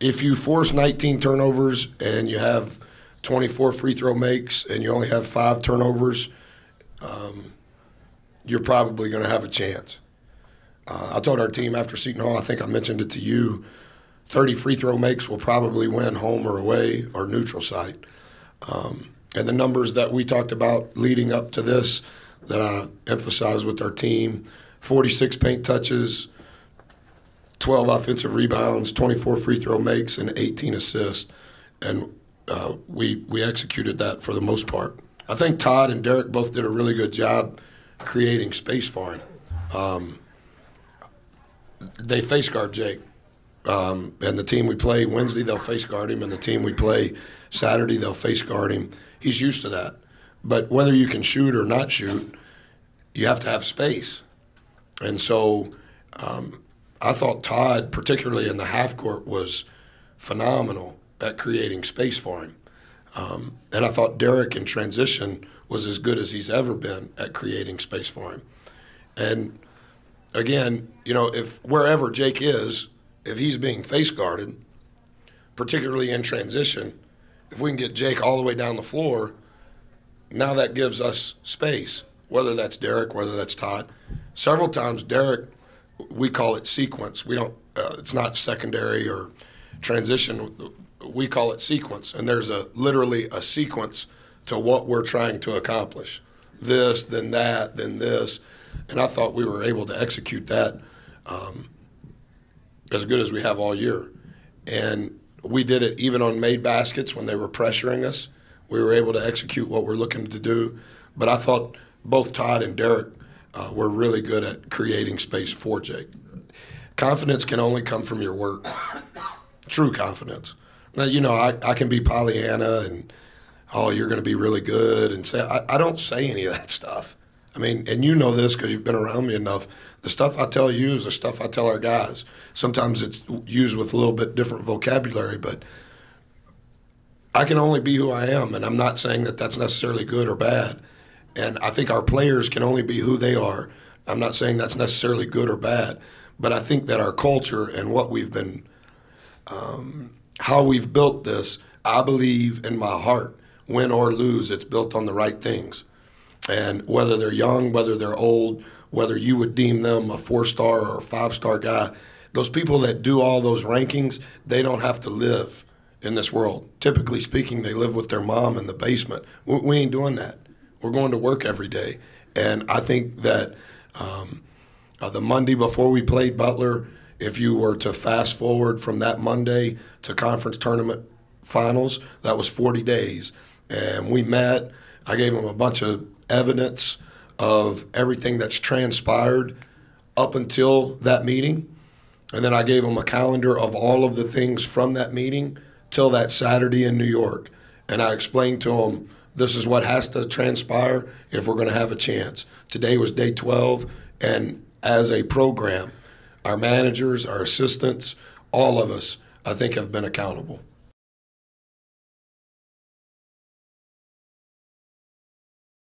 if you force 19 turnovers and you have 24 free throw makes and you only have 5 turnovers, you're probably going to have a chance. I told our team after Seton Hall, I think I mentioned it to you, 30 free throw makes will probably win home or away or neutral site. And the numbers that we talked about leading up to this that I emphasized with our team, 46 paint touches, 12 offensive rebounds, 24 free throw makes, and 18 assists. And we executed that for the most part. I think Todd and Derek both did a really good job creating space for him. They face guard Jake. And the team we play Wednesday, they'll face guard him. And the team we play Saturday, they'll face guard him. He's used to that. But whether you can shoot or not shoot, you have to have space. And so I thought Todd, particularly in the half court, was phenomenal at creating space for him. And I thought Derek in transition was as good as he's ever been at creating space for him. And again, you know, if wherever Jake is, if he's being face guarded, particularly in transition, if we can get Jake all the way down the floor, now that gives us space, whether that's Derek, whether that's Todd. Several times Derek, we call it sequence. We don't, it's not secondary or transition. We call it sequence. And there's literally a sequence to what we're trying to accomplish. This, then that, then this. And I thought we were able to execute that as good as we have all year. And we did it even on made baskets when they were pressuring us. We were able to execute what we're looking to do. But I thought both Todd and Derek were really good at creating space for Jake. Confidence can only come from your work, true confidence. Now, you know, I can be Pollyanna and, oh, you're going to be really good, and say I don't say any of that stuff. I mean, and you know this because you've been around me enough. The stuff I tell you is the stuff I tell our guys. Sometimes it's used with a little bit different vocabulary, but I can only be who I am, and I'm not saying that that's necessarily good or bad. And I think our players can only be who they are. I'm not saying that's necessarily good or bad, but I think that our culture and what we've been, how we've built this, I believe in my heart, win or lose, it's built on the right things. And whether they're young, whether they're old, whether you would deem them a 4-star or a 5-star guy, those people that do all those rankings, they don't have to live in this world. Typically speaking, they live with their mom in the basement. We ain't doing that. We're going to work every day. And I think that the Monday before we played Butler, if you were to fast forward from that Monday to conference tournament finals, that was 40 days. And we met. I gave them a bunch of evidence of everything that's transpired up until that meeting. And then I gave them a calendar of all of the things from that meeting till that Saturday in New York. And I explained to them, this is what has to transpire if we're going to have a chance. Today was day 12, and as a program, our managers, our assistants, all of us, I think, have been accountable.